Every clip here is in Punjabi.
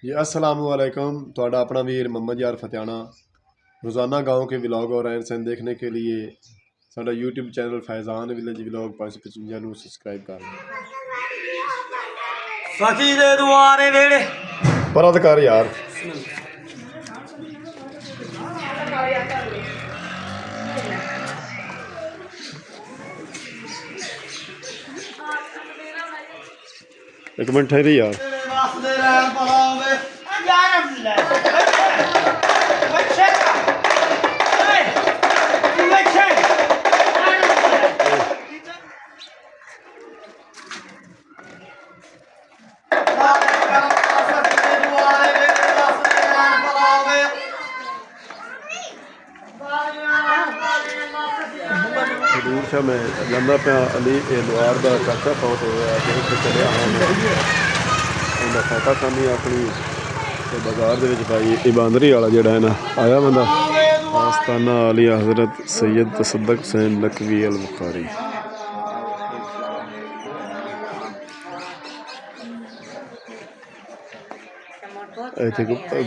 जी अस्सलाम वालेकुम। ਤੁਹਾਡਾ अपना वीर मोहम्मद यार फतियाना रोज़ाना गाँव के व्लॉग और रहन सहन देखने के लिए साडा YouTube channel Faizan village vlog 555 ਨੂੰ सब्सक्राइब कर सखी दे दुआरे वेड़े पर अधिकार यार एक मिनट ठहरी यार वसदे रहन पलावे यार ले बच्चे बच्चे हजूर शाह मैं लंदा पे अली एलवार का चाचा फौत होया जो चलिया फाटा खानी अपनी बाजार दे विच पाई इबांदरी वाला जिहड़ा है ना आया बंदा आस्ताना अली हज़रत सैयद तसद्दक हुसैन नकवी अल बुखारी इत्थे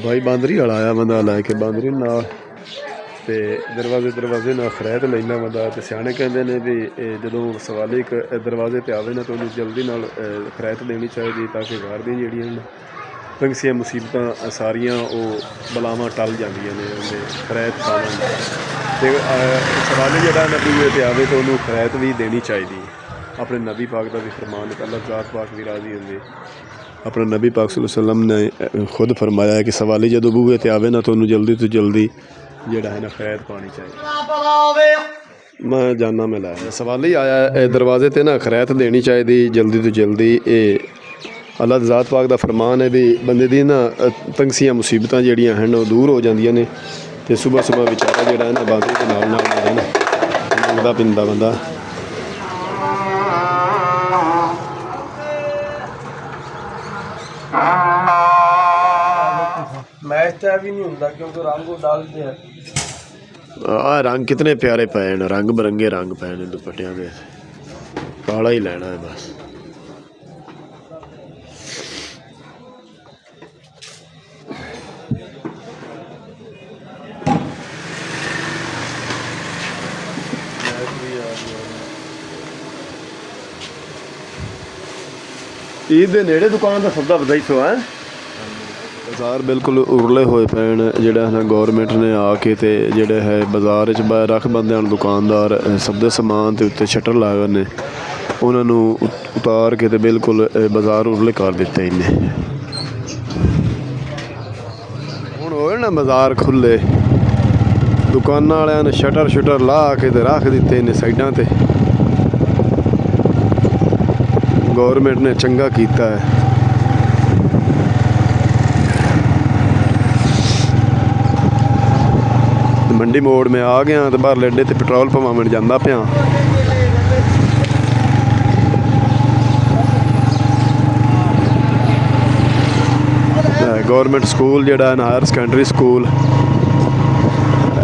भाई बांदरी वाला आया बंदा लैके बांदरी नाल ते दरवाजे ना खरैत लैंदा बंदा ते सियाणे कहंदे ने भी जदों सवाली एक दरवाजे ते आवे ना तो उन्हें जल्दी नाल खरैत देनी चाहिए ताकि घर दी जिहड़ियां पंछियां मुसीबतां सारियां वो बलावां टल जांदियां ने उन्हें खरैत पावन ते सवाली जिहड़ा नबी ते आवे तो उन्होंने खरैत भी देनी चाहिए। अपने नबी पाक का भी फरमान है, अल्लाह ज़ात पाक भी राजी होंगे। अपना नबी पाक सल्लल्लाहु अलैहि वसल्लम ने खुद फरमाया है कि सवाली जदों बूहे ते आवे ना तो उन्होंने जल्दी तो जल्दी जेड़ा है ना खैर पानी चाहिए। मैं जाना मैं लाया सवाल ही आया दरवाजे ते ना खरैत देनी चाहिए जल्दी तो जल्दी। ये अल्लाह ज़ात पाक का फरमान है भी बंदे दी ना पंछियां मुसीबतां जेहड़ियां हैं वो दूर हो जांदियां ने ते सुबह सुबह बेचारा जेहड़ा है ना बाकी के नाल ना मंगदा पिंदा बंदा मैच तो भी नहीं होता क्योंकि रंग डालते हैं। आ रंग कितने प्यारे पे हैं, रंग बिरंगे रंग पे हैं दुपट्टियां के, काला ही लेना है बस। ईद के नेड़े दुकान का सौदा बधाई सो है बाजार बिल्कुल उरले होए पे जोड़ा है गौरमेंट ने आके ते जोड़े है बाजार रख बंदे दुकानदार सब्दे समान के उत्ते शटर लाए ने उन्होंने उतार के ते बिल्कुल बाजार उरले कर दिते इन्हें। हुण होए ना बाजार खुले दुकाना वाले ने शटर शुटर ला के ते रख दिते इन्हें साइडा ते। गौरमेंट ने चंगा कीता है। मंडी मोड़ में आ गया तो बाहर लेडे ते पेट्रोल पवावन जांदा पिया। गौरमेंट स्कूल जिहड़ा है ना हायर सकैंडरी स्कूल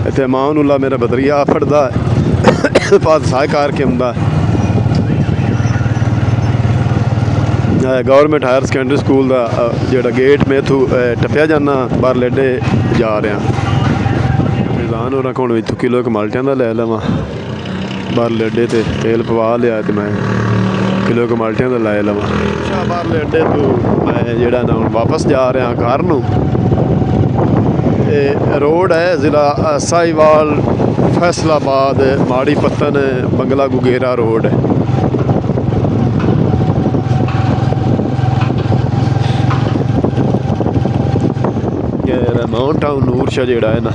इत्थे माउनुल्ला मेरा बदरिया फड़दा पास साह करके आंदा गौरमेंट हायर सकैंडरी स्कूल का जिहड़ा गेट में इत्थों टप्पिया जाना बाहर लेडे जा रहा फैज़ान होर हुण इत्थों किलो कमाल्टियां दा लै लवां बाहर लेडे ते तेल पवा लिया तो मैं किलो कमाल्टियां दा लै लवां बाहर लेडे तो मैं जिहड़ा ना हुण वापस जा रहा घर नूं। रोड है ज़िला साहिवाल फैसलाबाद माड़ी पत्तन बंगला गुगेरा रोड है। माउंट टाउन नूर शाह जिहड़ा है ना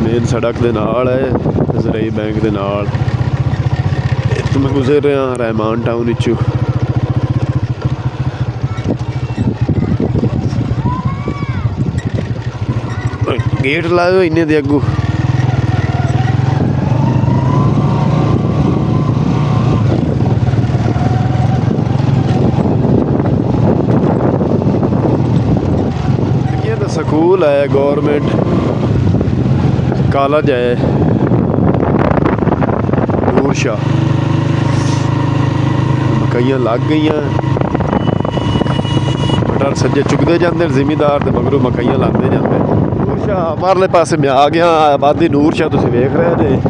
मेन सड़क के नाल है ज़रई बैंक के नाल इत्थों मैं गुजर रहा रहमान टाउन विचों। गेट लाए हो इन्ने दे अगू स्कूल है गौरमेंट कॉलेज है नूर शाह मकइयां लग गई ਨਾਲ ਸੱਜੇ ਚੁਗਦੇ ਜਾਂਦੇ ਨੇ ਜ਼ਿਮੀਂਦਾਰ ਤੇ ਮਗਰੋਂ ਮਕਈਆਂ ਲਾਉਂਦੇ ਜਾਂਦੇ। ਨੂਰ ਸ਼ਾਹ ਬਾਹਰਲੇ ਪਾਸੇ ਮੈਂ ਆ ਗਿਆ, ਆਬਾਦੀ ਨੂਰ ਸ਼ਾਹ ਤੁਸੀਂ ਵੇਖ ਰਹੇ ਨੇ।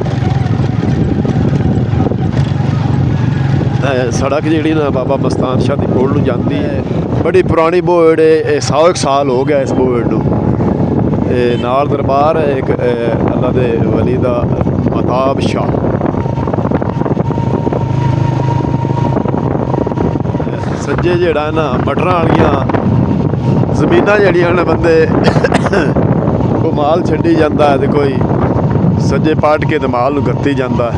ਸੜਕ ਜਿਹੜੀ ਨਾ ਬਾਬਾ ਮਸਤਾਨ ਸ਼ਾਹ ਦੀ ਕੋਲ ਨੂੰ ਜਾਂਦੀ ਹੈ, ਬੜੀ ਪੁਰਾਣੀ ਬੋੜ ਹੈ, 100 ਸਾਲ ਹੋ ਗਿਆ ਇਸ ਬੋੜ ਨੂੰ। ਨਾਲ ਦਰਬਾਰ ਹੈ ਇੱਕ ਅੱਲਾ ਦੇ ਵਲੀ ਦਾ ਮਤਾਬ ਸ਼ਾਹ। ਸੱਜੇ ਜਿਹੜਾ ਨਾ ਮਟਰਾਂ ਵਾਲੀਆਂ ਜ਼ਮੀਨਾਂ ਜਿਹੜੀਆਂ ਨੇ ਬੰਦੇ ਕੋਈ ਮਾਲ ਛੱਡੀ ਜਾਂਦਾ ਤੇ ਕੋਈ ਸੱਜੇ ਪਾਟ ਕੇ ਤੇ ਮਾਲ ਨੂੰ ਗੱਤੀ ਜਾਂਦਾ,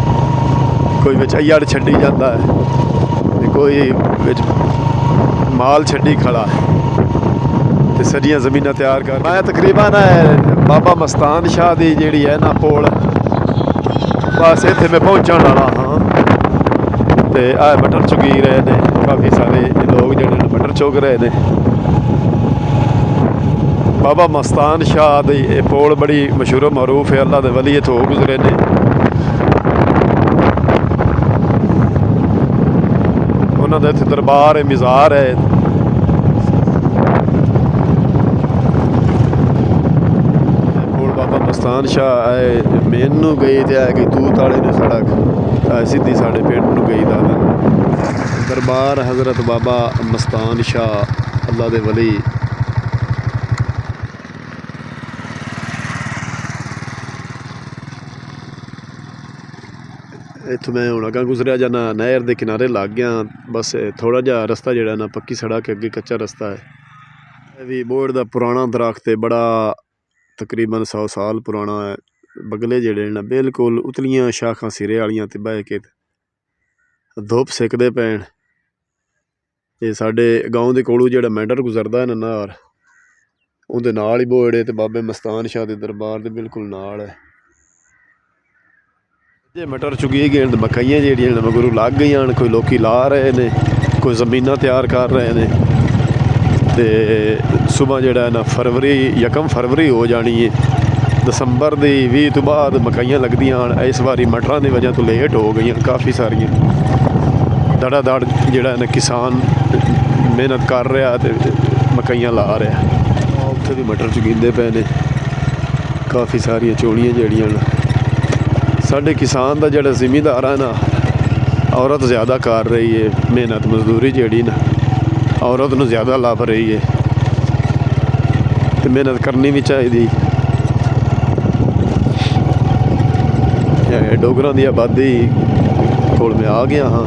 ਕੋਈ ਵਿੱਚ ਅਈੜ ਛੱਡੀ ਜਾਂਦਾ ਤੇ ਕੋਈ ਵਿੱਚ ਮਾਲ ਛੱਡੀ ਖੜਾ ਤੇ ਸੱਜੀਆਂ ਜ਼ਮੀਨਾਂ ਤਿਆਰ ਕਰ। ਮੈਂ ਤਕਰੀਬਨ ਬਾਬਾ ਮਸਤਾਨ ਸ਼ਾਹ ਦੀ ਜਿਹੜੀ ਹੈ ਨਾ ਪੋਲ, ਬਸ ਇੱਥੇ ਮੈਂ ਪਹੁੰਚਣ ਵਾਲਾ ਹਾਂ। ਤੇ ਆਹ ਮਟਰ ਚੁਗੀ ਰਹੇ ਨੇ, ਕਾਫੀ ਸਾਰੇ ਲੋਕ ਜਿਹੜੇ ਨੇ ਮਟਰ ਚੁਗ ਰਹੇ ਨੇ। ਬਾਬਾ ਮਸਤਾਨ ਸ਼ਾਹ ਦੀ ਇਹ ਪੋਲ ਬੜੀ ਮਸ਼ਹੂਰ ਮਰੂਫ ਹੈ, ਅੱਲਾ ਦੇ ਵਲੀ ਇੱਥੋਂ ਗੁਜ਼ਰੇ ਨੇ। ਉਹਨਾਂ ਦਾ ਇੱਥੇ ਦਰਬਾਰ ਹੈ, ਮਜ਼ਾਰ ਹੈ। ਪੋਲ ਬਾਬਾ ਮਸਤਾਨ ਸ਼ਾਹ ਮੈਨੂੰ ਗਈ ਤੇ ਆ ਗਈ ਤੂਤ ਵਾਲੇ ਨੇ ਸੜਕ ਸਿੱਧੀ ਸਾਡੇ ਪਿੰਡ ਨੂੰ ਗਈ ਦਾ ਦਰਬਾਰ ਹਜ਼ਰਤ ਬਾਬਾ ਮਸਤਾਨ ਸ਼ਾਹ ਅੱਲਾ ਦੇ ਵਲੀ। ਇੱਥੋਂ ਮੈਂ ਹੁਣ ਅੱਗਾ ਗੁਜ਼ਰਿਆ ਜਾਣਾ, ਨਹਿਰ ਦੇ ਕਿਨਾਰੇ ਲੱਗ ਗਿਆ। ਬਸ ਥੋੜ੍ਹਾ ਜਿਹਾ ਰਸਤਾ ਜਿਹੜਾ ਨਾ ਪੱਕੀ ਸੜਕ ਅੱਗੇ ਕੱਚਾ ਰਸਤਾ ਹੈ। ਇਹ ਵੀ ਬੋੜ ਦਾ ਪੁਰਾਣਾ ਦਰਖਤ ਹੈ, ਬੜਾ ਤਕਰੀਬਨ 100 ਸਾਲ ਪੁਰਾਣਾ ਹੈ। ਬਗਲੇ ਜਿਹੜੇ ਨੇ ਬਿਲਕੁਲ ਉਤਲੀਆਂ ਸ਼ਾਖਾਂ ਸਿਰੇ ਵਾਲੀਆਂ ਤੇ ਬਹਿ ਕੇ ਧੁੱਪ ਸੇਕਦੇ ਪੈਣ। ਇਹ ਸਾਡੇ ਗਾਉਂ ਦੇ ਕੋਲੋਂ ਜਿਹੜਾ ਮੈਂਡਰ ਗੁਜ਼ਰਦਾ ਹੈ ਨਾ ਨਾਰ, ਉਹਦੇ ਨਾਲ ਹੀ ਬੋੜੇ ਤੇ ਬਾਬੇ ਮਸਤਾਨ ਸ਼ਾਹ ਦੇ ਦਰਬਾਰ ਦੇ ਬਿਲਕੁਲ ਨਾਲ ਹੈ। ਜੇ ਮਟਰ ਚੁਗੀ ਗਏ ਨੇ, ਮਕਈਆਂ ਜਿਹੜੀਆਂ ਨੇ ਮਗਰੂ ਲੱਗ ਗਈਆਂ ਨੇ, ਕੋਈ ਲੋਕੀ ਲਾ ਰਹੇ ਨੇ, ਕੋਈ ਜ਼ਮੀਨਾਂ ਤਿਆਰ ਕਰ ਰਹੇ ਨੇ। ਤੇ ਸੁਬਾਹ ਜਿਹੜਾ ਨਾ ਫਰਵਰੀ 1 ਫਰਵਰੀ ਹੋ ਜਾਣੀ ਹੈ, ਦਸੰਬਰ ਦੀ 20 ਤੋਂ ਬਾਅਦ ਮਕਈਆਂ ਲੱਗਦੀਆਂ ਹਨ। ਇਸ ਵਾਰੀ ਮਟਰਾਂ ਦੀ ਵਜ੍ਹਾ ਤੋਂ ਲੇਟ ਹੋ ਗਈਆਂ ਕਾਫੀ ਸਾਰੀਆਂ। ਦੜਾ ਦੜ ਜਿਹੜਾ ਨਾ ਕਿਸਾਨ ਮਿਹਨਤ ਕਰ ਰਿਹਾ ਤੇ ਮਕਈਆਂ ਲਾ ਰਿਹਾ। ਉੱਥੇ ਵੀ ਮਟਰ ਚੁਗੀਂਦੇ ਪਏ ਨੇ ਕਾਫੀ ਸਾਰੀਆਂ ਚੋਲੀਆਂ ਜਿਹੜੀਆਂ ਨੇ। ਸਾਡੇ ਕਿਸਾਨ ਦਾ ਜਿਹੜਾ ਜ਼ਿਮੀਂਦਾਰ ਹੈ ਨਾ, ਔਰਤ ਜ਼ਿਆਦਾ ਕਰ ਰਹੀ ਹੈ ਮਿਹਨਤ ਮਜ਼ਦੂਰੀ ਜਿਹੜੀ ਨਾ, ਔਰਤ ਨੂੰ ਜ਼ਿਆਦਾ ਲੱਭ ਰਹੀ ਹੈ ਤੇ ਮਿਹਨਤ ਕਰਨੀ ਵੀ ਚਾਹੀਦੀ। ਡੋਗਰਾਂ ਦੀ ਆਬਾਦੀ ਕੋਲ ਮੈਂ ਆ ਗਿਆ ਹਾਂ।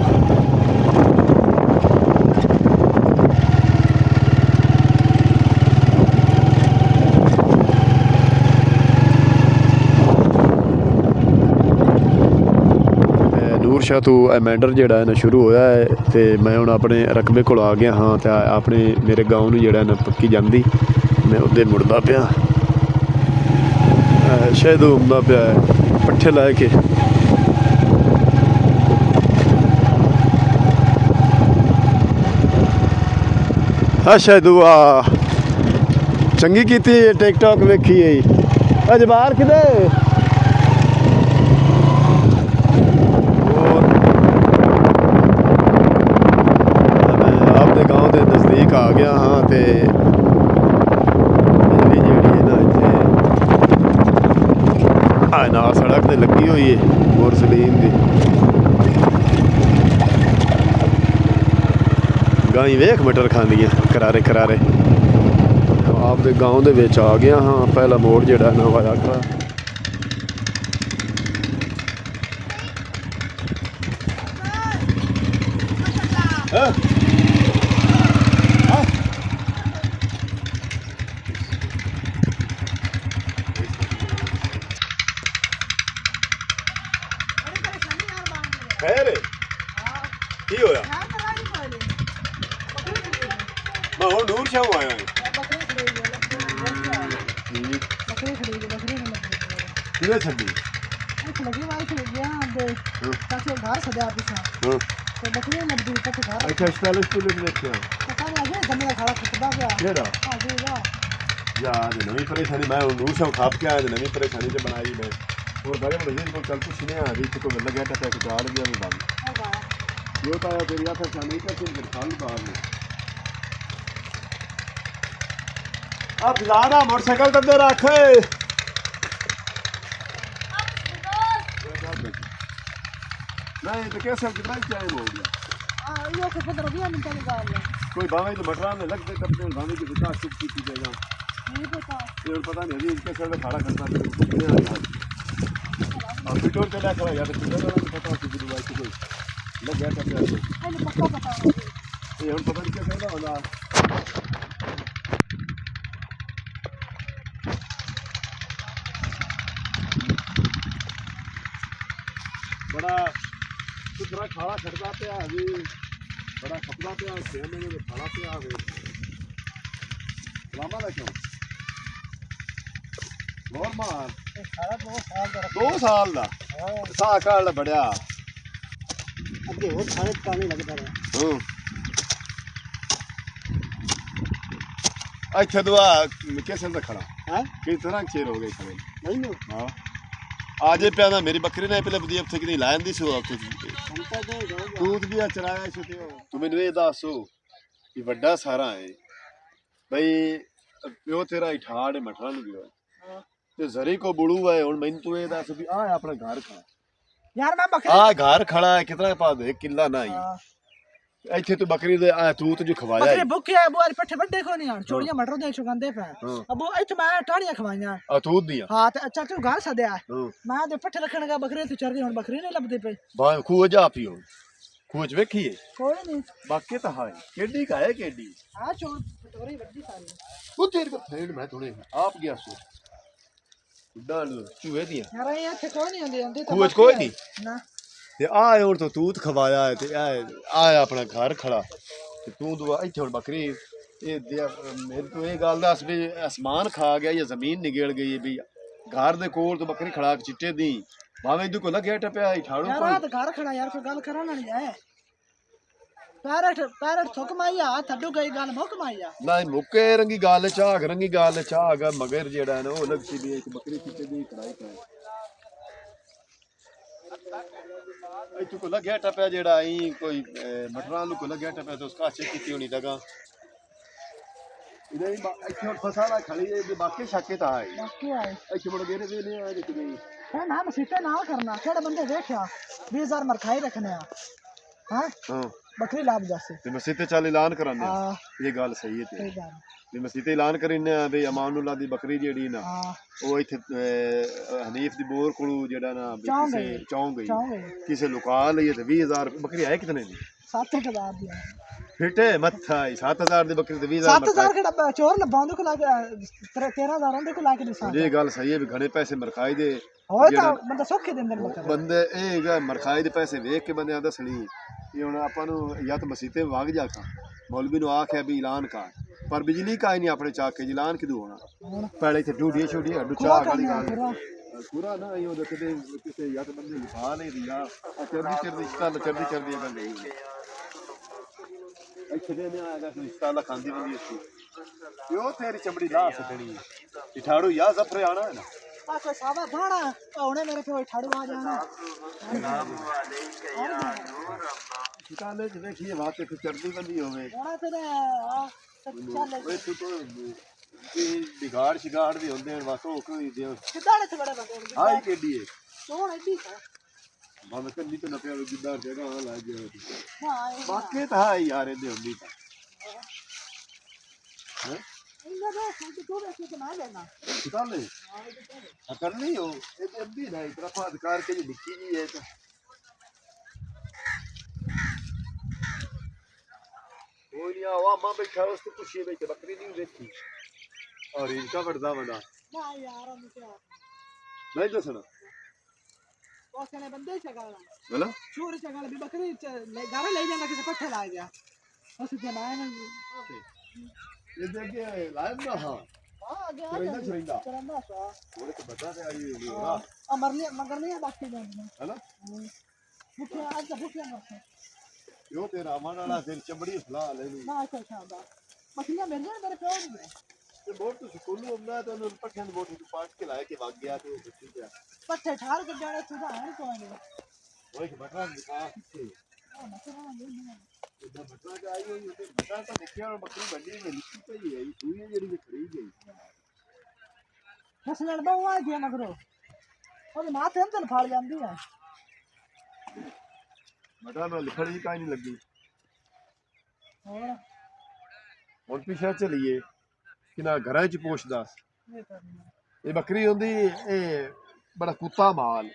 ਨੂਰ ਸ਼ਾਹ ਤੋਂ ਮੈਂਡਰ ਜਿਹੜਾ ਹੈ ਨਾ ਸ਼ੁਰੂ ਹੋਇਆ ਹੈ ਤੇ ਮੈਂ ਹੁਣ ਆਪਣੇ ਰਕਬੇ ਕੋਲ ਆ ਗਿਆ ਹਾਂ। ਤੇ ਆਪਣੇ ਮੇਰੇ ਗਾਉਂ ਨੂੰ ਜਿਹੜਾ ਨਾ ਪੱਕੀ ਜਾਂਦੀ, ਮੈਂ ਉਹਦੇ ਮੁੜਦਾ ਪਿਆ। ਸ਼ਾਇਦ ਹੁੰਦਾ ਪਿਆ ਪੱਠੇ ਲੈ ਕੇ। ਹਾਂ ਸ਼ਾਇਦ ਆ ਚੰਗੀ ਕੀਤੀ ਟਿਕਟੋਕ ਵੇਖੀ ਹੈ। ਅੱਜ ਬਾਹਰ ਕਿਤੇ ਆਪਦੇ ਗਾਉਂ ਦੇ ਨਜ਼ਦੀਕ ਆ ਗਿਆ ਹਾਂ ਤੇ ਬਿਜਲੀ ਜਿਹੜੀ ਹੈ ਨਾ ਇੱਥੇ ਨਾਲ ਸੜਕ ਤੇ ਲੱਗੀ ਹੋਈ ਹੈ ਮੁਰਸਲੀਨ ਦੀ। ਗਾਈ ਵੇਖ ਮਟਰ ਖਾਂਦੀਆਂ ਕਰਾਰੇ ਕਰਾਰੇ। ਆਪਦੇ ਗਾਉਂ ਦੇ ਵਿੱਚ ਆ ਗਿਆ ਹਾਂ। ਪਹਿਲਾ ਮੋੜ ਜਿਹੜਾ ਨਾ ਵਾਇਆ ਖੜਾ। खैर की होया मैं हूँ नूर शाह आया किधर छड़ी अच्छा 45 किलो देखते हैं यार नवी परेशानी मैं नूर शाह खाप के आया नवी परेशानी से बनाई मैं और बड़े बड़े को चल कुछ नहीं आ रही तो मिल गया था कुछ आ गया मैं बंद ये तो आया तेरी आफत नहीं था फिर खाल बाहर में अब लाना मोटरसाइकिल तो अंदर रख नहीं तो कैसे कितना टाइम हो गया यो के 15-20 मिनट की बात है कोई बावे तो मटरा में लगते करते बावे की विकास की जाएगा नहीं पता ये पता नहीं अभी इसके सर खड़ा करता है अब पिटोर चला खड़ा यार पिटोर का पता है कि दुबई से कोई लग गया था अरे पक्का पता है ये हम पता नहीं क्या करना होला बड़ा सुथरा खाड़ा खड़ता पे अभी बड़ा खपदा पे 6 महीने में खाड़ा पे आ गए लामा क्यों नॉर्मल सारा 2 साल का 2 साल ਦਾ ਸਾਹ ਕਾਲ ਬੜਿਆ ਅੱਗੇ ਹੋਰ ਸਾਰੇ ਪਾਣੀ ਲੱਗਦਾ ਰਿਹਾ ਹੂੰ ਇੱਥੇ ਦੁਆ ਕਿਸੇ ਦਾ ਖੜਾ ਹੈ ਕਿਤਨਾ ਚਿਰ ਹੋ ਗਏ ਖੜੇ ਮੈਨੂੰ ਹਾਂ ਆਜੇ ਪਿਆ ਨਾ ਮੇਰੀ ਬੱਕਰੀ ਨੇ ਪਹਿਲੇ ਵਧੀਆ ਉੱਥੇ ਕਿਤੇ ਲਾਇਨ ਦੀ ਸੀ ਉੱਥੇ ਸੰਤਾ ਦੇ ਜਾਊਗਾ दूध भी चराया ਸੀ ਤੇ ਤੂੰ ਮੈਨੂੰ ਇਹ ਦੱਸੋ ਕਿ ਵੱਡਾ ਸਾਰਾ ਹੈ ਬਈ ਪਿਓ ਤੇਰਾ ਇਠਾੜ ਮਠਾਂ ਨੂੰ ਗਿਆ ਤੇ ਜ਼ਰੀ ਕੋ ਬੁੜੂ ਹੈ ਹੁਣ ਮੈਨੂੰ ਤੂੰ ਇਹ ਦੱਸ ਵੀ ਆ ਆਪਣਾ ਘਰ ਖੜਾ ਯਾਰ ਮੈਂ ਬੱਕਰੀ ਆ ਘਰ ਖੜਾ ਹੈ ਕਿਤਨਾ ਪਾ ਦੇ ਕਿੱਲਾ ਨਾ ਹੀ ਇੱਥੇ ਤੂੰ ਬੱਕਰੀ ਦੇ ਆ ਤੂਤ ਜੋ ਖਵਾਇਆ ਬੱਕਰੀ ਭੁੱਖੀ ਹੈ ਬੁਆਰੀ ਪੱਠੇ ਵੱਡੇ ਕੋ ਨਹੀਂ ਆਣ ਚੋੜੀਆਂ ਮਟਰ ਦੇ ਚੁਗੰਦੇ ਪੈ ਅਬੋ ਇੱਥੇ ਮੈਂ ਟਾਣੀਆਂ ਖਵਾਈਆਂ ਆ ਤੂਤ ਦੀਆਂ ਹਾਂ ਤੇ ਅੱਛਾ ਤੂੰ ਘਰ ਸਦਿਆ ਹਾਂ ਮੈਂ ਤੇ ਪੱਠੇ ਰੱਖਣਗਾ ਬੱਕਰੇ ਤੇ ਚਰ ਗਈ ਹੁਣ ਬੱਕਰੀ ਨਹੀਂ ਲੱਭਦੇ ਪਈ ਬਾ ਖੂਹ ਜਾ ਪੀਓ ਖੂਹ ਚ ਵੇਖੀਏ ਕੋਈ ਨਹੀਂ ਬਾਕੀ ਤਾਂ ਹੈ ਕਿੱਡੀ ਕਾ ਹੈ ਕਿੱਡੀ ਆ ਚੋੜ ਪਟੋਰੀ ਵੱਡੀ ਸਾਰੀ ਉਹ ਤੇਰੇ ਕੋ ਫੇੜ ਮੈਂ ਥੋੜੇ ਆਪ ਗਿਆ ਸੋ ਡਾਲ ਚੂਹੇ ਦੀਆਂ ਯਾਰ ਇਹ ਇੱਥੇ ਕੋਈ ਨਹੀਂ ਆਉਂਦੇ ਖੂਹ ਚ ਕੋਈ ਨਹੀਂ ਨਾ ਤੇ ਆ ਹੋਰ ਤੋਂ ਤੂਤ ਖਵਾਇਆ ਹੈ ਤੇ ਆ ਆਪਣਾ ਘਰ ਖੜਾ ਤੇ ਤੂੰ ਦੁਆ ਇੱਥੇ ਹੁਣ ਬੱਕਰੀ ਇਹ ਮੇਰੇ ਤੋਂ ਇਹ ਗੱਲ ਦੱਸ ਵੀ ਅਸਮਾਨ ਖਾ ਗਿਆ ਜਾਂ ਜ਼ਮੀਨ ਨਿਗਲ ਗਈ ਵੀ ਘਰ ਦੇ ਕੋਲ ਤੋਂ ਬੱਕਰੀ ਖੜਾ ਕੇ ਚਿੱਟੇ ਦੀ ਭਾਵੇਂ ਇਹਦੇ ਕੋਲ ਲੱਗਿਆ ਟਪਿਆ ਠਾੜੂ ਯਾਰ ਆ ਤਾਂ ਘਰ ਖੜਾ ਯਾਰ ਕੋਈ ਗੱਲ ਕਰਨ ਵਾਲੀ ਹੈ ਪੈਰਟ ਥੁੱਕ ਮਾਈ ਆ ਥੱਡੂ ਗਈ ਗੱਲ ਮੁੱਕ ਮਾਈ ਆ ਨਾ ਮੁੱਕੇ ਰੰਗੀ ਗੱਲ ਝਾਗ ਰੰਗੀ ਗੱਲ ਝਾਗ ਮਗਰ ਜਿਹੜਾ ਨਾ ਉਹ ਲੱਗਦੀ ਵੀ ਇੱਕ ਬੱਕਰੀ ਚਿੱਟੇ ਦੀ ਕੜਾਈ ਪਾਏ ਇੱਥੇ ਕੋ ਲੱਗਿਆ ਟਪਿਆ ਜਿਹੜਾ ਆਈ ਕੋਈ ਮਟਰਾਂ ਨੂੰ ਕੋ ਲੱਗਿਆ ਟਪਿਆ ਤੇ ਉਸ ਕਾਚੇ ਕੀਤੀ ਹੋਣੀ ਲਗਾ ਇਹਦੇ ਇੱਥੇ ਹੁਣ ਫਸਾਲਾ ਖੜੀ ਹੈ ਬਾਕੀ ਛਾਕੇ ਤਾਂ ਆਏ ਬਾਕੀ ਆਏ ਇੱਥੇ ਮੁੜ ਗਏ ਨੇ ਨੇ ਆ ਜਿੱਤ ਗਈ ਹੈ ਨਾ ਮਸੀਤੇ ਨਾ ਕਰਨਾ ਕਿਹੜੇ ਬੰਦੇ ਵੇਖਿਆ 20000 ਮਰਖਾਈ ਰੱਖਨੇ ਆ ਹਾਂ ਹਾਂ ਬੱਕਰੀ ਲਾਭ ਜਾਸੇ ਤੇ ਮਸੀਤੇ ਚੱਲ ਐਲਾਨ ਕਰਾਂਦੇ ਹਾਂ ਇਹ ਗੱਲ ਸਹੀ ਹੈ ਤੇ ਸਹੀ ਗੱਲ ਵੀ ਮਸੀਤੇ ਐਲਾਨ ਕਰਿੰਨੇ ਆ ਵੀ ਅਮਾਨੁੱਲਾ ਦੀ ਬੱਕਰੀ ਜਿਹੜੀ ਨਾ ਹਾਂ ਉਹ ਇੱਥੇ ਹਨੀਫ ਦੀ ਬੋਰ ਕੋਲੋਂ ਜਿਹੜਾ ਨਾ ਕਿਸੇ ਚੌਂ ਗਈ ਚਾਹੋਗੇ ਕਿਸੇ ਲੁਕਾ ਲਈ ਤੇ 20000 ਬੱਕਰੀ ਆਏ ਕਿਤਨੇ ਦੀ 7000 ਦੀ ਫਿੱਟੇ ਮੱਥਾ 7000 ਦੀ ਬੱਕਰੀ ਤੇ 20000 7000 ਕਿਹੜਾ ਚੋਰ ਲੱਭਾਂ ਦੇ ਕੋ ਲਾ ਕੇ 13000 ਦੇ ਕੋ ਲਾ ਕੇ ਦਿਸਾ ਇਹ ਗੱਲ ਸਹੀ ਹੈ ਵੀ ਘਣੇ ਪੈਸੇ ਮਰਖਾਈ ਦੇ ਹੋਏ ਤਾਂ ਬੰਦਾ ਸੌਖੇ ਦਿੰਦੇ ਨੇ ਬੱਕਰੇ ਬੰਦੇ ਇਹ ਹੈਗਾ ਮਰਖਾਈ ਦੇ ਪੈਸੇ ਵੇਖ ਕੇ ਬੰਦਿਆਂ ਦੱਸਣੀ ਕਿ ਹੁਣ ਆਪਾਂ ਨੂੰ ਜਾਂ ਤਾਂ ਮਸੀਤੇ ਵਗ ਜਾ ਕਾ ਮੌਲਵੀ ਨੂੰ ਆਖਿਆ ਵੀ ਐਲਾਨ ਕਰ ਪਰ ਬਿਜਲੀ ਕਾਇ ਨਹੀਂ ਆਪਣੇ ਚਾਕੇ ਐਲਾਨ ਕਿਦੋਂ ਹੋਣਾ ਪਹਿਲੇ ਇੱਥੇ ਡੂਡੀਆਂ ਛੋਡੀਆਂ ਅੱਡੂ ਚਾਹ ਵਾਲੀ ਗੱਲ ਪੂਰਾ ਨਾ ਇਹ ਉਹਦੇ ਕਿਤੇ ਕਿਸੇ ਜਾਂ ਤਾਂ ਬੰਦੇ ਲਿਖਾ ਨਹੀਂ ਦਿਆ ਚਰਦੀ ਚਰਦੀ ਗੱਲ ਨਹੀਂ ਇੱਥੇ ਦੇ ਨੇ ਆਗਾ ਇਸਤਾਲਾ ਖਾਂਦੀ ਬੰਦੀ ਸੀ ਕਿਉਂ ਤੇਰੀ ਚਮੜੀ ਲਾ ਸਕਣੀ ਠਾੜੂ ਯਾ ਜ਼ਫਰੇ ਆਣਾ ਹੈ ਨਾ ਆ ਕੋਈ ਸਾਵਾ ਭਾਣਾ ਉਹਨੇ ਮੇਰੇ ਕੋਲ ਠਾੜੂ ਆ ਜਾਣਾ ਇਸਤਾਲੇ ਚ ਵੇਖੀਏ ਬਾਤ ਤੇ ਚਰਦੀ ਬੰਦੀ ਹੋਵੇ ਹੁਣ ਫਿਰ ਆ ਚੱਲ ਓਏ ਤੂੰ ਤਾਂ ਇਹ ਬਿਗਾੜ ਸ਼ਿਗਾੜ ਵੀ ਹੁੰਦੇ ਨੇ ਬਸ ਉਹ ਕੋਈ ਦਿਓ ਕਿੱਦਾਂ ਨੇ ਬੜੇ ਬੰਦੇ ਨੇ ਹਾਈ ਕਿੱਡੀ ਏ ਸੋਹਣ ਐਡੀ ਬੰਦ ਕੰਨੀ ਤੇ ਨਪਿਆ ਜਿੱਦਾਰ ਜਗ੍ਹਾ ਆ ਲੱਗ ਗਿਆ ਹਾਂ ਬਾਕੀ ਤਾਂ ਹੈ ਯਾਰ ਇਹਦੇ ਹੁੰਦੀ ਤਾਂ ਹੈ ਇਹਨਾਂ ਦਾ ਸੰਤ ਤੋਂ ਵੈਸੇ ਤਾਂ ਨਾ ਲੈਣਾ ਇਸਤਾਲੇ ਆ ਕਰ ਲਈ ਹੋ ਇਹ ਤੇ ਅੱਧੀ ਨਾ ਇਤਰਾ ਫਾਦ ਕਰਕੇ ਜੀ ਨਿੱਕੀ ਜੀ ਹੈ ਤਾਂ ਕੋਈ ਨਹੀਂ ਆਵਾ ਮਾਂ ਬੈਠਾ ਉਸ ਤੋਂ ਪੁੱਛੀ ਬੈਠੇ ਬੱਕਰੀ ਨਹੀਂ ਦੇਖੀ ਔਰ ਇਨਕਾ ਵਰਦਾ ਬੰਦਾ ਨਾ ਯਾਰ ਉਹਨੂੰ ਕਿਹਾ ਨਹੀਂ ਦੱਸਣਾ ਉਹ ਕਹਿੰਦੇ ਬੰਦੇ ਚਗਾਲਾ ਬੋਲਾ ਚੋਰ ਚਗਾਲਾ ਵੀ ਬੱਕਰੀ ਗਾਰੇ ਲੈ ਜਾਂਦਾ ਕਿਸੇ ਪੱਠੇ ਲਾ ਗਿਆ ਉਸ ਤੇ ਨਾ ਇਹ ਦੇਖੇ ਲਾਈਵ ਨਾ ਹਾਂ ਆ ਗਿਆ ਚਰਿੰਦਾ ਕਰੰਦਾ ਸਾ ਉਹਦੇ ਤੇ ਬੱਦਾ ਤੇ ਆਈ ਹੋਈ ਹੋਣਾ ਆ ਮਰਲੀ ਮਗਰ ਨਹੀਂ ਬਾਕੀ ਜਾਂਦੇ ਹੈਨਾ ਭੁੱਖਿਆ ਅੱਜ ਤਾਂ ਭੁੱਖਿਆ ਮਰਸੇ ਇਹੋ ਤੇ ਰਾਮਣ ਵਾਲਾ ਫਿਰ ਚਮੜੀ ਫਲਾ ਲੈ ਨੂੰ ਨਾ ਕੋਈ ਸ਼ਾਂਦਾ ਮਛਲੀਆਂ ਮਿਲ ਮੇਰੇ ਪਿਓ ਨੂੰ ਤੇ ਬੋਟ ਤੋਂ ਸਕੂਲੋਂ ਆਉਂਦਾ ਤਾਂ ਉਹਨੂੰ ਪੱਠਿਆਂ ਦੀ ਬੋਟ ਨੂੰ ਪਾਟ ਕੇ ਲਾਇਆ ਕਿ ਵਗ ਗਿਆ ਤੇ ਉਹ ਬੱਚੀ ਗਿਆ ਪੱਠੇ ਠਾਲ ਕੇ ਜਾਣੇ ਤੂੰ ਤਾਂ ਹੈ ਕੋਈ ਨਹੀਂ ਉਹ ਇੱਕ ਬਟਰਾ ਨਿਕਾ ਕਿੱਥੇ ਬੱਕਰਾ ਚ ਆਈ ਹੋਈ ਉਹਦੇ ਬੱਕਰਾ ਤਾਂ ਦੇਖਿਆ ਹੁਣ ਬੱਕਰੀ ਵੱਡੀ ਮਿਲੀ ਪਈ ਹੈ ਸੂਈ ਜਿਹੜੀ ਵਿਖੜੀ ਗਈ ਬਸ ਲੜਦਾ ਹੁਆ ਗਿਆ ਮਗਰੋਂ ਉਹਦੇ ਮਾਥੇ ਅੰਦਰ ਫੜ ਜਾਂਦੀ ਹੈ ਮਟਾ ਨਾਲ ਲਿਖੜੀ ਕਾਈ ਨਹੀਂ ਲੱਗੀ ਹੋਰ ਹੁਣ ਪਿੱਛੇ ਚਲੀਏ ਕਿ ਨਾ ਘਰਾਂ ਚ ਪੁੱਛਦਾ ਇਹ ਕਰਨਾ ਇਹ ਬੱਕਰੀ ਹੁੰਦੀ ਇਹ ਬੜਾ ਕੁੱਤਾ ਮਾਲ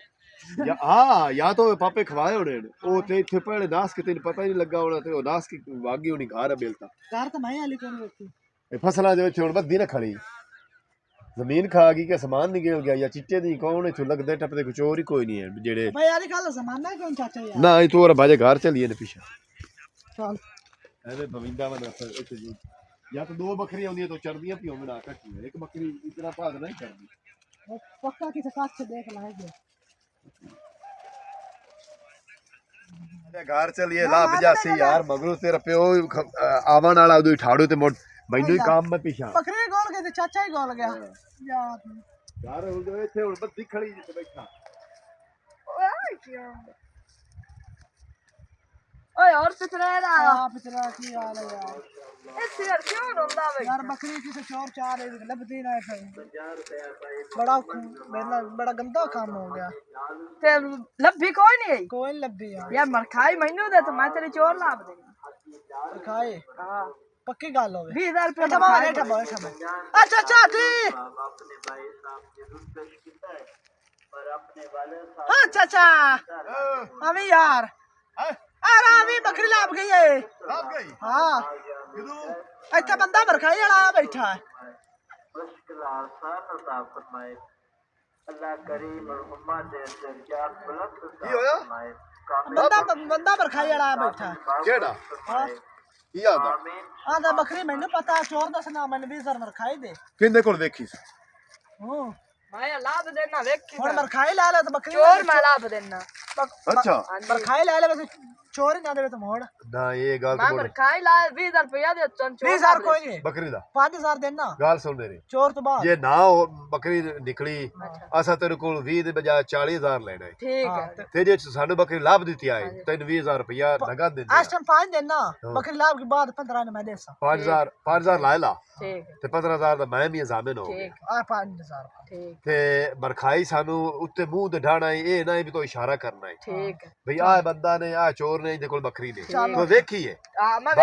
ਜਾਂ ਤਾਂ ਪਾਪੇ ਖਵਾਏ ਹੋਣੇ ਨੇ ਉਹ ਤੇ ਇੱਥੇ ਪਹਿਲੇ ਦੱਸ ਕੇ ਤੈਨੂੰ ਪਤਾ ਹੀ ਨਹੀਂ ਲੱਗਾ ਹੋਣਾ ਤੇ ਉਹ ਦੱਸ ਕੇ ਵਾਗੀ ਹੋਣੀ ਘਰ ਬੇਲਤਾ ਘਰ ਤਾਂ ਮੈਂ ਆਲੀ ਕੋਲ ਵੇਖੀ ਇਹ ਫਸਲਾਂ ਦੇ ਵਿੱਚ ਹੁਣ ਬੱਦੀ ਨਾ ਖੜੀ ਜ਼ਮੀਨ ਖਾ ਗਈ ਕਿ ਸਮਾਨ ਨਹੀਂ ਗਿਲ ਗਿਆ ਜਾਂ ਚਿੱਟੇ ਦੀ ਕੌਣ ਇੱਥੋਂ ਲੱਗਦੇ ਟੱਪਦੇ ਕੁਝ ਹੋਰ ਹੀ ਕੋਈ ਨਹੀਂ ਹੈ ਜਿਹੜੇ ਭਾਈ ਅੱਜ ਕੱਲ ਜ਼ਮਾਨਾ ਕੌਣ ਚਾਚਾ ਯਾਰ ਨਾ ਇਹ ਤੋਰ ਬਾਜੇ ਘਰ ਚਲੀਏ ਨੇ ਪਿੱਛੇ ਚੱਲ ਐਵੇਂ ਬਵਿੰਦਾ ਵਨ ਇੱਥੇ ਜੀ ਜਾਂ ਤਾਂ ਦੋ ਬੱਕਰੀਆਂ ਆਉਂਦੀਆਂ ਤਾਂ ਚੜਦੀਆਂ ਪਿਓ ਬਣਾ ਕੱਟੀ ਇੱਕ ਬੱਕਰੀ ਇਤਨਾ ਭਾਗ ਨਹੀਂ ਕਰਦੀ ਪੱਕਾ ਕਿਸੇ ਕੱਚ ਦੇਖ ਲਾਂਗੇ ਘਰ ਚਲੀਏ ਲਾ ਬਜਾਸੀ ਯਾਰ ਮਗਰੋਂ ਤੇਰਾ ਪਿਓ ਆਵਣ ਵਾਲਾ ਉਦੋਂ ਠਾੜੂ ਤੇ ਮੈਨੂੰ ਹੀ ਕੰਮ ਮੈਂ ਪਿਛਾ ਬੱਕਰੀ ਗੋਲ ਗਏ ਤੇ ਚਾਚਾ ਹੀ ਗੋਲ ਗਿਆ ਯਾਰ ਯਾਰ ਹੁਣ ਇੱਥੇ ਹੁਣ ਬੱਦੀ ਖੜੀ ਜਿੱਥੇ ਬੈਠਾ ਓਏ ਹੋਰ ਪਿਛੜਾ ਆਪ ਤੇਰਾ ਕੀ ਹਾਲ ਹੈ ਯਾਰ ਇੱਥੇ ਯਾਰ ਕਿਉਂ ਰੋਂਦਾ ਵੇ यार बकरी किसे चोर चाह रहे लभती ना फिर बड़ा गंदा काम हो गया ਤੇ ਲੱਭੀ ਕੋਈ ਨਹੀਂ ਆਈ कोई लभी यार ਯਾਰ ਮਰਖਾਈ ਮੈਨੂੰ ਦੇ ਤੇ ਮੈਂ ਤੇਰੇ ਚੋਰ ਲਾਭ ਦੇਗਾ खाए ਹਾਂ पक्की गल हो 20000 रुपए बैठा बैठा बैठा अच्छा अच्छा ठीक अच्छा अच्छा अभी यार अरे अभी बकरी लाभ गई है ਲੱਭ ਗਈ हाँ ਕਿਦੋਂ इतना बंदा मरखाई वाला बैठा है ਕੀ ਹੋਇਆ बंदा मरखाई वाला बैठा है ਕਿਹੜਾ हाँ ਕੀ ਆਦਾ आधा बकरी मैंने पता चोर दसना मैंने 20,000 मरखाई दे ਕਿੰਦੇ ਕੋਲ ਵੇਖੀ ਸੀ हूँ ਮੈਂ ਲਾਭ ਦੇਣਾ ਵੇਖੀ ਹੁਣ ਮਰਖਾਈ ਲਾ ਲੈ ਤੇ ਬੱਕਰੀ ਚੋਰ ਮੈਂ ਲਾਭ ਦੇਣਾ ਅੱਛਾ ਮਰਖਾਈ ਲੈ ਲੈ ਵੈਸੇ ਚੋਰ ਹੀ ਨਾ ਦੇਵੇ ਤੇ ਮੋੜ ਨਾ ਇਹ ਗੱਲ ਮੈਂ ਤਾਂ ਬੋਲ ਮਰਖਾਈ ਲਾ 20000 ਰੁਪਏ ਦੇ ਚੋਰ 20,000 ਕੋਈ ਨਹੀਂ ਬੱਕਰੀ ਦਾ 5,000 ਦੇਣਾ ਗੱਲ ਸੁਣ ਮੇਰੀ ਚੋਰ ਤੋਂ ਬਾਅਦ ਜੇ ਨਾ ਉਹ ਬੱਕਰੀ ਨਿਕਲੀ ਅਸਾਂ ਤੇਰੇ ਕੋਲ 20 ਦੇ ਬਜਾਏ 40,000 ਲੈਣਾ ਹੈ ਠੀਕ ਹਾਂ, ਹੈ ਤੇ ਜੇ ਸਾਨੂੰ ਬੱਕਰੀ ਲਾਭ ਦਿੱਤੀ ਆਏ ਤੈਨੂੰ 20,000 ਰੁਪਇਆ ਨਗਦ ਦੇ आज टाइम 5 देना बकरी लाभ के बाद 15 ने मैं दे सा 5,000 ਲਾ ਲਾ ਠੀਕ ਹੈ ਤੇ 15,000 ਦਾ ਮੈਂ ਵੀ ਜ਼ਾਮਨ ਹੋ ਗਿਆ ਠੀਕ आ 5,000 ਠੀਕ ਤੇ ਮਰਖਾਈ ਸਾਨੂੰ ਉੱਤੇ ਮੂੰਹ ਤੇ ਢਾਣਾ ਇਹ ਨਾ ਵੀ ਕੋਈ ਇਸ਼ਾਰਾ ਕਰਨਾ ਹੈ ਠੀਕ ਹੈ ਭਈ ਆਹ ਬੰਦਾ ਨੇ ਆਹ ਚੋਰ ਨੇ ਇਹਦੇ ਕੋਲ ਬੱਕਰੀ ਨੇ ਤੋ ਦੇਖੀਏ ਆ ਮੈਂ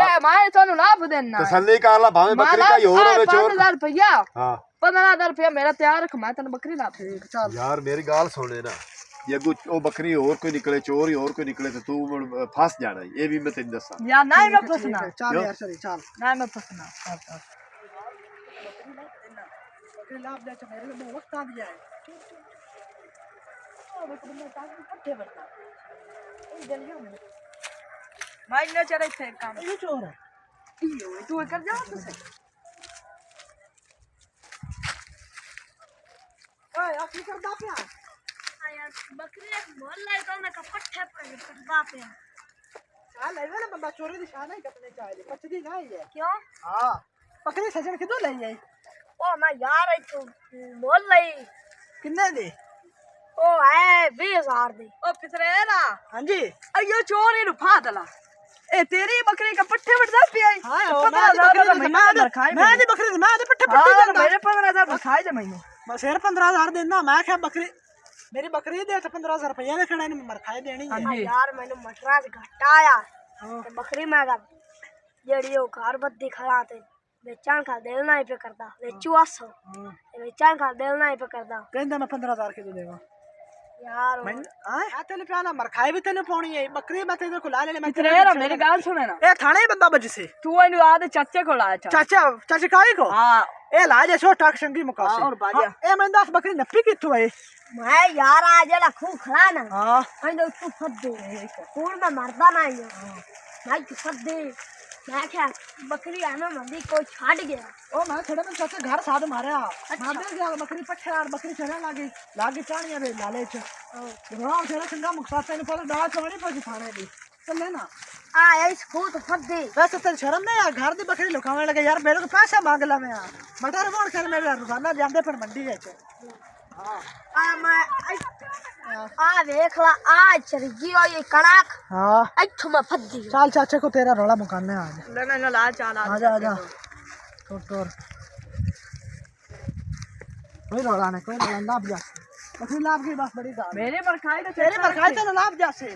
ਤੁਹਾਨੂੰ ਲਾਭ ਦੇਣਾ ਤਸੱਲੀ ਕਰ ਲਾ ਭਾਵੇਂ ਬੱਕਰੀ ਦਾ ਹੋਰ ਹੋਵੇ ਚੋਰ 5000 ਰੁਪਇਆ ਹਾਂ 15000 ਰੁਪਇਆ ਮੇਰਾ ਤਿਆਰ ਰੱਖ ਮੈਂ ਤੈਨੂੰ ਬੱਕਰੀ ਲਾ ठीक चल ਯਾਰ ਮੇਰੀ ਗੱਲ ਸੁਣੇ ਨਾ ਜੇ ਅੱਗੋਂ ਉਹ ਬੱਕਰੀ ਹੋਰ ਕੋਈ ਨਿਕਲੇ ਚੋਰ ਹੀ ਹੋਰ ਕੋਈ ਨਿਕਲੇ ਤੇ ਤੂੰ ਮੁੜ ਫਸ ਜਾਣਾ ਈ। ਇਹ ਵੀ ਮੈਂ ਤੈਨੂੰ ਦੱਸਾਂ ਯਾਰ ਨਾ ਹੀ ਮੈਂ ਫਸਣਾ चल यार चल चल ਨਾ ਮੈਂ ਫਸਣਾ बकरी लाभ दे तो मेरे को वक्त आ दिया है ਮੈਂ ਇੰਨਾ ਚਿਰ ਇੱਥੇ ਕੰਮ ये चोर है ਤੂੰ ਕਰ ਜਾ ਤੁਸੀਂ ओए असली करदा पिया बकरी एक बोल रहा है तो ना कपट है पर करदा पे चल ले ना बंदा चोरी दी शान है कतने चाहिए पचदी ना है क्यों हां बकरी सजन किदो ले आई ओ मैं यार है तू बोल रही किन्ने दी ओ है 20,000 दी ਉਹ ਪਿਤਰੇਰਾ हां जी ਅਯੋ ਚੋਰ ਇਹਨੂੰ ਫਾ ਦਲਾ ਇਹ ਤੇਰੀ ਬੱਕਰੀ ਕਾ ਪੱਠੇ ਵੜਦਾ ਪਿਆ ਈ हां मैं मैं दी बकरी दी मैं दे पट्टे पट्टे ਹਾਂ देना ਮੇਰੇ 15000 ਰਖਾਈ ਦੇ ਮੈਨੂੰ मैं सिर 15,000 देना मैं क्या बकरी मेरी बकरी दे तो 15,000 रुपया देखना इन मरखाई देनी है ਹਾਂਜੀ यार मैंने मटरा से घटा आया ते बकरी मैं का जेड़ी ओ घर बद्दी खड़ा ते बेचन का देना ही पे करदा बेचू आसो बेचन का देना ही पे करदा कहंदा मैं 15,000 के देगा यार मैं आ तेने प्याला मरखाई भी तेने पानी है बकरी मैं तेरे को ला ले मैं ਪਿਤਰੇਰਾ ਮੇਰੀ ਗੱਲ ਸੁਣੇ ਨਾ ए थाने ही बंदा बज से ਤੂੰ ਇਹਨੂੰ ਆਦੇ ਚਾਚੇ ਕੋਲ ਆਇਆ ਚਾ चाचा चाची काई को ਹਾਂ ए ला जे छोटा संगी मुकासे और बाजा। ए मैं 10 बकरी नप्पी किथु है मैं यार आ जेड़ा खू खड़ा ना हां अंदर तू फद्दे कूड़ में मरदा ना ही मैं तू फद्दे मैं क्या बकरी आना मंदी कोई छाड़ गया ओ मैं खड़े में चाचा घर साथ मारया मार दे गया बकरी पट्ठे और बकरी चढ़ने लागी चाणिया रे लाले च राव तेरा संगा मुकासे ने पर दाल चवणी पजी थाने दी चल ना आ इस फूट फद्दे वैसे तेरी शर्म नहीं आ घर दी बकरी लुकावे लगे यार मेरे को पैसा मांग ला मैं मटर बोल कर मेरे रोजाना जांदे पर मंडी है हां आ मैं आ देख ला आ चरगी और ये कड़ाक हाँ इथों मैं फद्दी चल चाचे को तेरा रोला मुकाने आज ले मैंने ला चाल आजा आजा टोर कोई रोला नहीं कोई रोला लाभ जा बकरी लाभ की बस बड़ी दाल मेरे पर खाए तो तेरे पर खाए तो लाभ जा से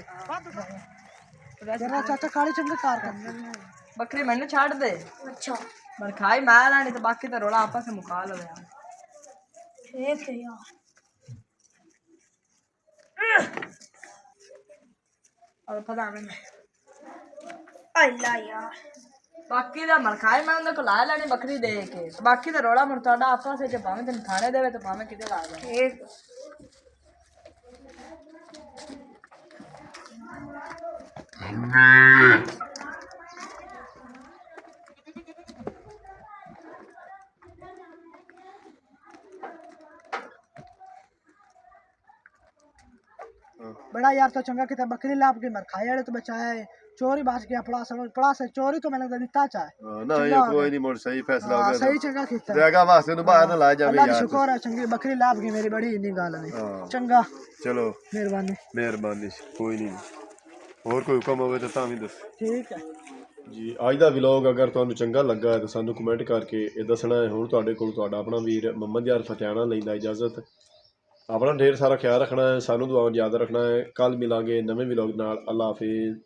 तेरा चाचा काली चंगे कार कर बकरी मैंने छाड़ दे अच्छा पर खाई मार आनी तो बाकी तो रोला आपस में मुका लो यार ठीक है यार और पता मैंने अल्लाह यार बाकी दा मर खाए मैं उन्हें को ला लेनी बकरी दे के बाकी तो रोला मुर्ताडा आपस से जब भावे तेन थाने देवे तो भावे किते ला जाए ठीक बड़ा यार तो चंगा किता बकरी लाभ के मर खाए वाले तो बचाया है चोरी बाज गया पड़ा से चोरी तो मैंने दिता चाहे ना ये कोई नहीं मोड़ सही फैसला हो हाँ, गया सही चंगा किता जगह वास्ते नु बाहर ना ला जावे अल्लाह दी यार शुक्र है चंगी बकरी लाभ की मेरी बड़ी इन्नी गाल है हाँ। चंगा चलो मेहरबानी ਮਿਹਰਬਾਨੀ ਕੋਈ ਨਹੀਂ ਹੋਰ ਕੋਈ ਹੁਕਮ ਹੋਵੇ ਤਾਂ ਤਾਂ ਵੀ ਦੱਸ ठीक है ਜੀ ਅੱਜ ਦਾ ਵਲੌਗ ਅਗਰ ਤੁਹਾਨੂੰ ਚੰਗਾ ਲੱਗਾ ਹੈ ਤਾਂ ਸਾਨੂੰ ਕਮੈਂਟ ਕਰਕੇ ਇਹ ਦੱਸਣਾ ਹੈ ਹੁਣ ਤੁਹਾਡੇ ਕੋਲ ਤੁਹਾਡਾ ਆਪਣਾ ਵੀਰ ਮੁਹੰਮਦ ਯਾਰ ਫਤਿਆਣਾ ਲੈਂਦਾ ਇਜਾਜ਼ਤ ਆਪਣਾ ਢੇਰ ਸਾਰਾ ਖਿਆਲ ਰੱਖਣਾ ਹੈ ਸਾਨੂੰ ਦੁਆਵਾਂ ਯਾਦ ਰੱਖਣਾ ਹੈ ਕੱਲ ਮਿਲਾਂਗੇ ਨਵੇਂ ਵਲੌਗ ਨਾਲ ਅੱਲਾ ਹਾਫਿਜ਼